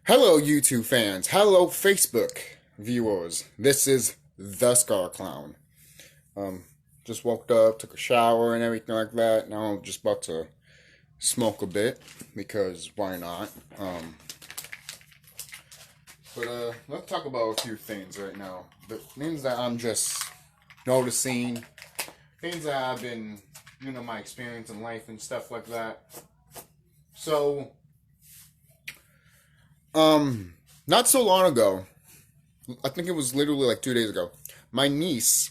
Hello, YouTube fans. Hello, Facebook viewers. This is TheSkullKlown. Um, just woke up, took a shower, and everything like that. Now I'm just about to smoke a bit because why not? Let's talk about a few things right now. The things that I'm just noticing, things that I've been, my experience in life and stuff like that. So, not so long ago, I think it was literally like 2 days ago, my niece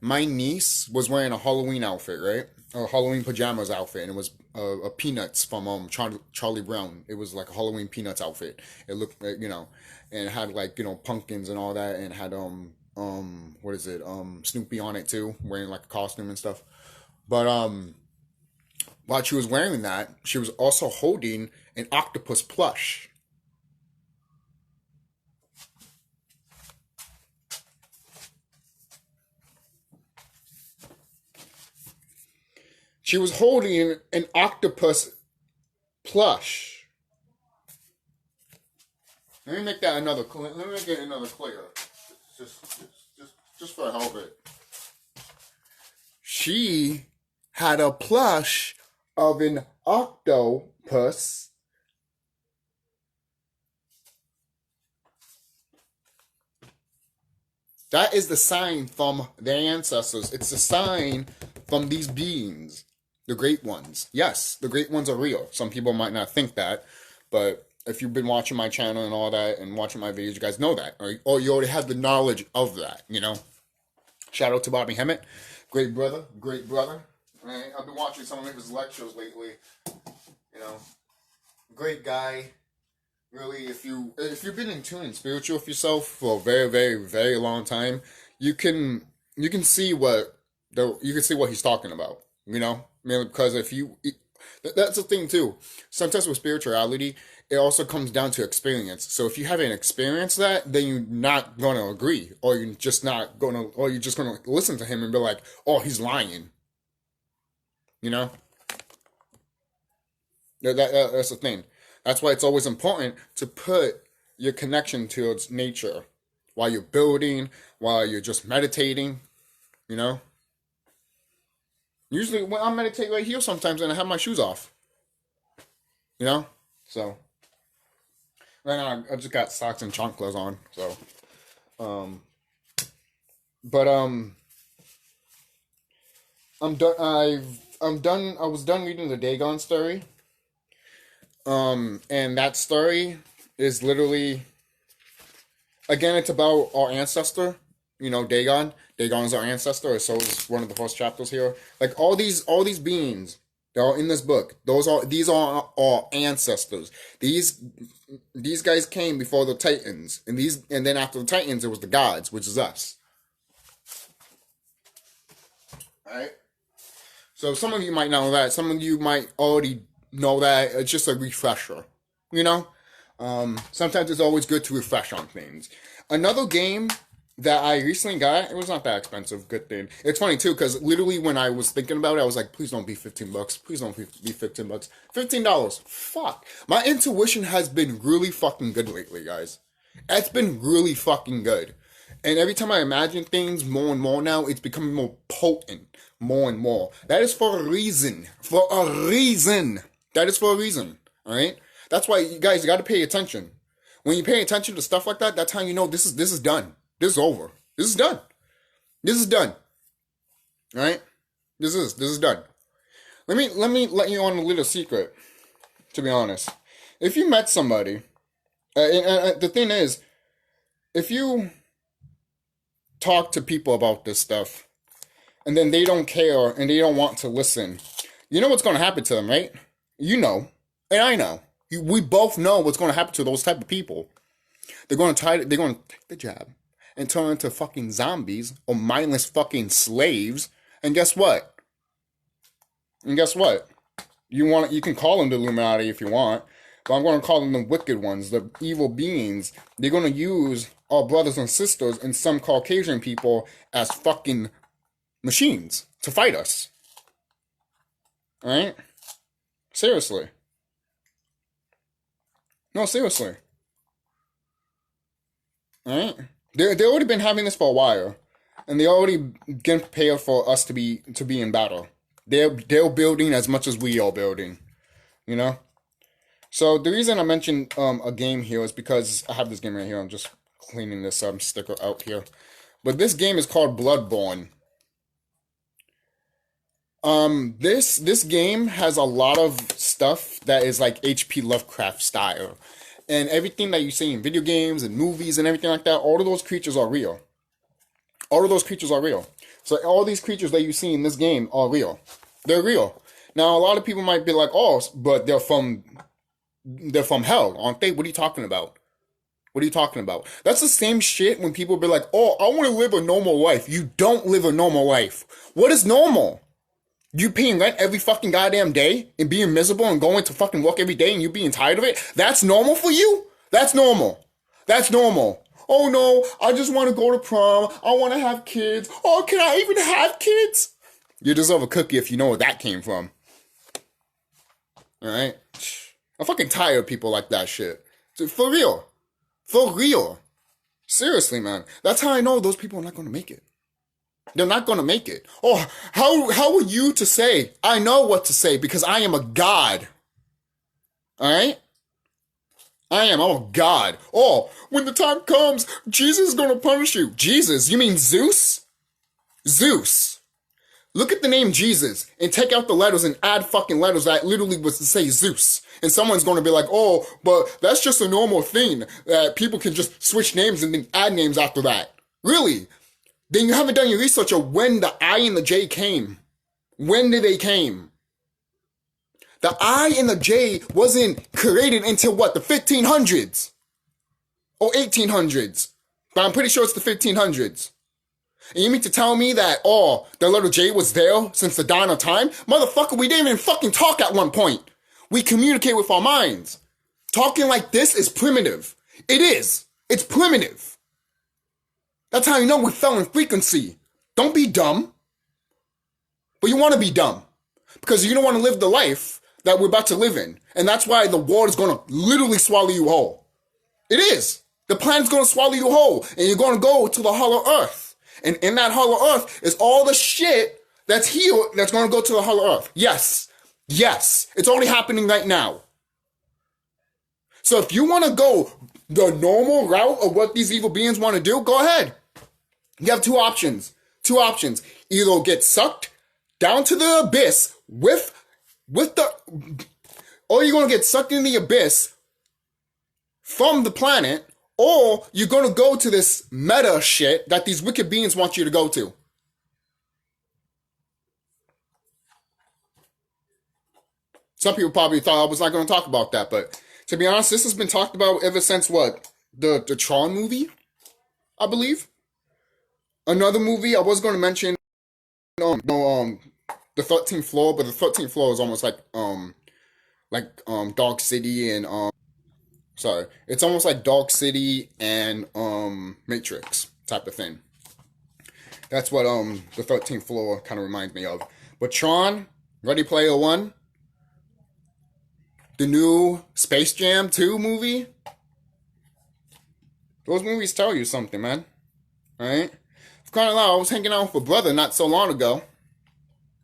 was wearing a Halloween outfit, right? A Halloween pajamas outfit, and it was a Peanuts from Charlie Brown. It was like a Halloween Peanuts outfit. It looked, and it had like pumpkins and all that, and had what is it, Snoopy on it too, wearing like a costume and stuff. But while she was wearing that, she was also holding an octopus plush. She was holding an octopus plush. Let me make that another. Let me make it another clear. Just for the hell of it. She had a plush of an octopus. That is the sign from their ancestors. It's the sign from these beings. The great ones. Yes, the great ones are real. Some people might not think that, but if you've been watching my channel and all that and watching my videos, you guys know that. Or you already have the knowledge of that, Shout out to Bobby Hemmett. Great brother. Right? I've been watching some of his lectures lately. Great guy. Really, if you've been in tune and spiritual with yourself for a very, very, very long time, you can see what he's talking about. Because that's the thing too. Sometimes with spirituality, it also comes down to experience. So if you haven't experienced that, then you're not gonna agree, or you're just gonna listen to him and be like, "Oh, he's lying." That's the thing. That's why it's always important to put your connection towards nature while you're building, while you're just meditating. Usually when I meditate right here sometimes and I have my shoes off. So right now I just got socks and chanclas on. So but I'm done. I'm done. I was done reading the Dagon story. And that story is literally, again, it's about our ancestor. Dagon. Dagon is our ancestor. So it's one of the first chapters here. Like all these beings that are in this book. These are our ancestors. These guys came before the Titans, and then after the Titans, it was the gods, which is us. All right. So some of you might know that. Some of you might already know that. It's just a refresher. Sometimes it's always good to refresh on things. Another game that I recently got, it was not that expensive. Good thing. It's funny too, because literally when I was thinking about it, I was like, please don't be $15. Please don't be $15. $15. Fuck. My intuition has been really fucking good lately, guys. It's been really fucking good. And every time I imagine things more and more now, it's becoming more potent. More and more. That is for a reason. For a reason. That is for a reason. Alright? That's why you guys got to pay attention. When you pay attention to stuff like that, that's how you know this is done. This is over. This is done. This is done. Alright? This is done. Let me let you on a little secret, to be honest. If you met somebody, the thing is, if you talk to people about this stuff, and then they don't care and they don't want to listen, you know what's going to happen to them, right? And I know. We both know what's going to happen to those type of people. They're going to take the jab and turn into fucking zombies or mindless fucking slaves. And guess what? You can call them the Illuminati if you want, but I'm going to call them the wicked ones, the evil beings. They're going to use our brothers and sisters and some Caucasian people as fucking machines to fight us. Alright? Seriously. No, seriously. Alright? They already been having this for a while. And they already getting prepared for us to be in battle. They're building as much as we are building. You know? So the reason I mentioned a game here is because I have this game right here. I'm just cleaning this sticker out here. But this game is called Bloodborne. This game has a lot of stuff that is like H.P. Lovecraft style. And everything that you see in video games and movies and everything like that, all of those creatures are real. All of those creatures are real. So all these creatures that you see in this game are real. They're real. Now, a lot of people might be like, oh, but they're from hell, aren't they? What are you talking about? What are you talking about? That's the same shit when people be like, oh, I want to live a normal life. You don't live a normal life. What is normal? You paying rent every fucking goddamn day and being miserable and going to fucking work every day and you being tired of it? That's normal for you? That's normal. That's normal. Oh no, I just want to go to prom. I want to have kids. Oh, can I even have kids? You deserve a cookie if you know where that came from. Alright? I'm fucking tired of people like that shit. For real. For real. Seriously, man. That's how I know those people are not going to make it. They're not going to make it. Oh, how are you to say? I know what to say because I am a god. Alright? I'm a god. Oh, when the time comes, Jesus is going to punish you. Jesus? You mean Zeus? Zeus. Look at the name Jesus and take out the letters and add fucking letters that literally was to say Zeus. And someone's going to be like, oh, but that's just a normal thing that people can just switch names and then add names after that. Really? Then you haven't done your research of when the I and the J came. When did they came? The I and the J wasn't created until what, the 1500s? Or 1800s? But I'm pretty sure it's the 1500s. And you mean to tell me that, oh, the little J was there since the dawn of time? Motherfucker, we didn't even fucking talk at one point. We communicate with our minds. Talking like this is primitive. It is. It's primitive. That's how you know we fell in frequency. Don't be dumb. But you want to be dumb. Because you don't want to live the life that we're about to live in. And that's why the world is going to literally swallow you whole. It is. The planet's going to swallow you whole. And you're going to go to the hollow earth. And in that hollow earth is all the shit that's here that's going to go to the hollow earth. Yes. Yes. It's already happening right now. So if you want to go the normal route of what these evil beings want to do, go ahead. You have two options. Two options. Either get sucked down to the abyss with the... Or you're going to get sucked in the abyss from the planet, or you're going to go to this meta shit that these wicked beings want you to go to. Some people probably thought I was not going to talk about that, but to be honest, this has been talked about ever since what? The Tron movie, I believe. Another movie I was going to mention, the 13th Floor, but the 13th Floor is almost like Dark City and sorry, it's almost like Dark City and Matrix type of thing. That's what the 13th Floor kind of reminds me of. But Tron, Ready Player One, the new Space Jam 2 movie, those movies tell you something, man. Alright? For crying out loud, I was hanging out with a brother not so long ago.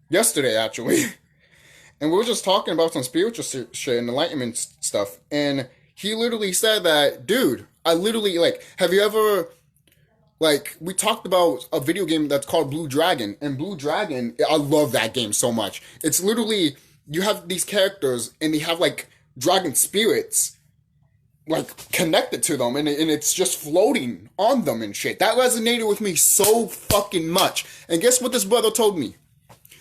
Yesterday, actually. And we were just talking about some spiritual shit and enlightenment stuff. And he literally said that, dude, I literally, have you ever, we talked about a video game that's called Blue Dragon. And Blue Dragon, I love that game so much. It's literally, you have these characters and they have, dragon spirits, connected to them. And it's just floating on them and shit. That resonated with me so fucking much. And guess what this brother told me?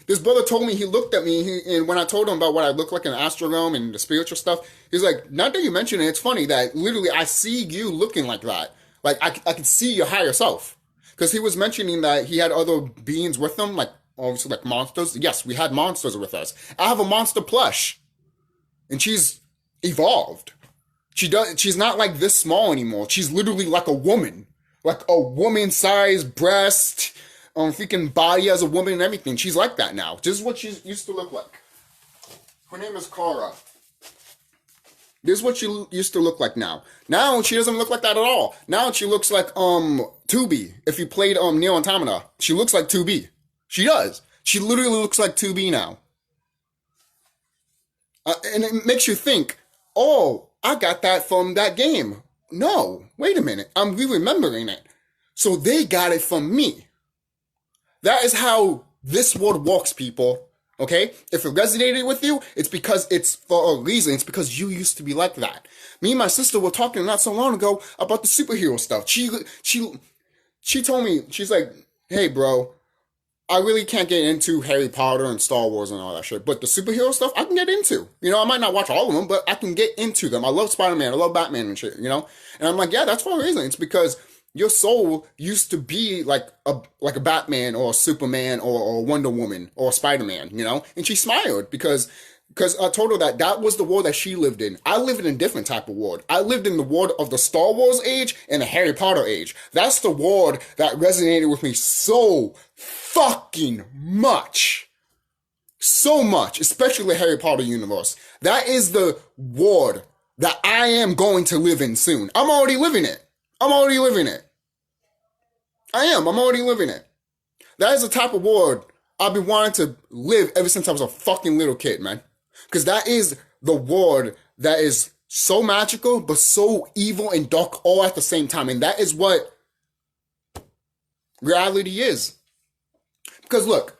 This brother told me, he looked at me, and when I told him about what I look like in the astral realm and the spiritual stuff, he's like, now that you mention it, it's funny that literally I see you looking like that. I can see your higher self. Because he was mentioning that he had other beings with him, obviously monsters. Yes, we had monsters with us. I have a monster plush. And she's evolved. She's not this small anymore. She's literally like a woman. Like a woman-sized breast, freaking body as a woman and everything. She's like that now. This is what she used to look like. Her name is Kara. This is what she used to look like now. Now she doesn't look like that at all. Now she looks like 2B. If you played Neo Automata, she looks like 2B. She does. She literally looks like 2B now. And it makes you think, oh, I got that from that game. No, wait a minute. I'm re-remembering it. So they got it from me. That is how this world works, people. Okay? If it resonated with you, it's because it's for a reason. It's because you used to be like that. Me and my sister were talking not so long ago about the superhero stuff. She told me, she's like, hey, bro, I really can't get into Harry Potter and Star Wars and all that shit. But the superhero stuff, I can get into. You know, I might not watch all of them, but I can get into them. I love Spider-Man. I love Batman and shit, you know? And I'm like, yeah, that's for a reason. It's because your soul used to be like a Batman or a Superman or a Wonder Woman or a Spider-Man, you know? And she smiled because I told her that was the world that she lived in. I lived in a different type of world. I lived in the world of the Star Wars age and the Harry Potter age. That's the world that resonated with me so fucking much. So much, especially the Harry Potter universe. That is the world that I am going to live in soon. I'm already living it. I'm already living it. I'm already living it. That is the type of world I've been wanting to live ever since I was a fucking little kid, man. Because that is the world that is so magical, but so evil and dark all at the same time. And that is what reality is. Because look,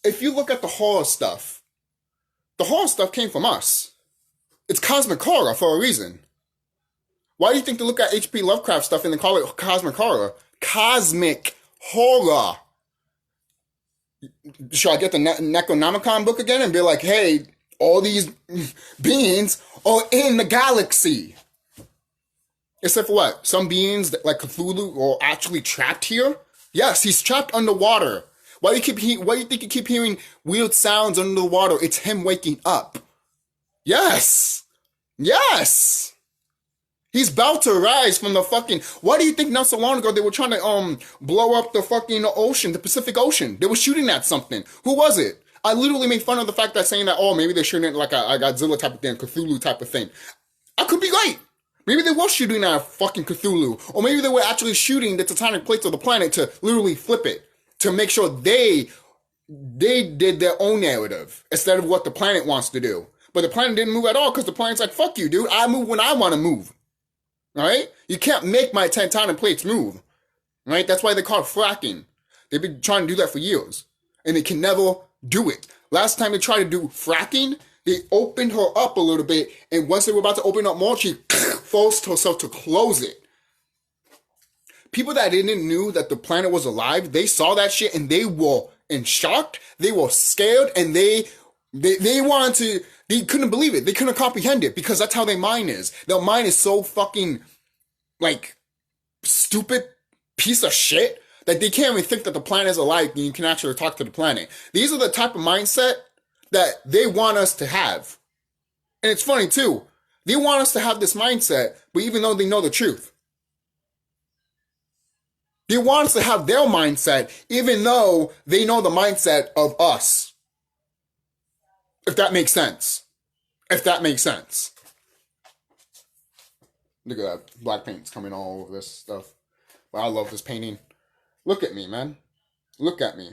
if you look at the horror stuff came from us. It's cosmic horror for a reason. Why do you think they look at H.P. Lovecraft stuff and they call it cosmic horror? Cosmic horror. Should I get the Necronomicon book again and be like, hey, all these beings are in the galaxy? Except for what? Some beings like Cthulhu are actually trapped here? Yes, he's trapped underwater. Why do you think you keep hearing weird sounds under the water? It's him waking up. Yes. Yes. He's about to rise from the fucking... Why do you think not so long ago they were trying to blow up the fucking ocean, the Pacific Ocean? They were shooting at something. Who was it? I literally made fun of the fact that saying that, oh, maybe they're shooting at like a Godzilla type of thing, Cthulhu type of thing. I could be right. Maybe they were shooting at fucking Cthulhu. Or maybe they were actually shooting the tectonic plates of the planet to literally flip it. To make sure they did their own narrative instead of what the planet wants to do. But the planet didn't move at all because the planet's like, fuck you, dude. I move when I want to move. Alright? You can't make my tectonic plates move. Right? That's why they call it fracking. They've been trying to do that for years. And they can never do it. Last time they tried to do fracking, they opened her up a little bit. And once they were about to open up more, she forced herself to close it. People that didn't knew that the planet was alive, they saw that shit and they were in shock. They were scared and they wanted to... They couldn't believe it. They couldn't comprehend it because that's how their mind is. Their mind is so fucking, like, stupid piece of shit that they can't even think that the planet is alive and you can actually talk to the planet. These are the type of mindset that they want us to have. And it's funny, too. They want us to have this mindset, but even though they know the truth. They want us to have their mindset, even though they know the mindset of us. If that makes sense. If that makes sense. Look at that. Black paint's coming all over this stuff. But I love this painting. Look at me, man. Look at me.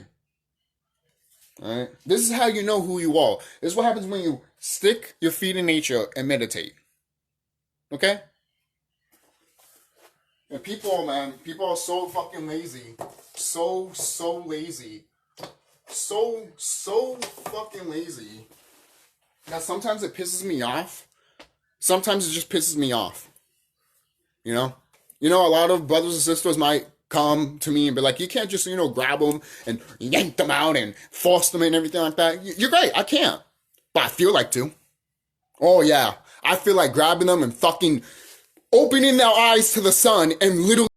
Alright? This is how you know who you are. This is what happens when you stick your feet in nature and meditate. Okay? And people, man, people are so fucking lazy. So lazy. So fucking lazy. Now, sometimes it pisses me off. Sometimes it just pisses me off. You know? You know, a lot of brothers and sisters might come to me and be like, you can't just, grab them and yank them out and force them and everything like that. You're right, I can't. But I feel like to. Oh, yeah. I feel like grabbing them and fucking opening their eyes to the sun and literally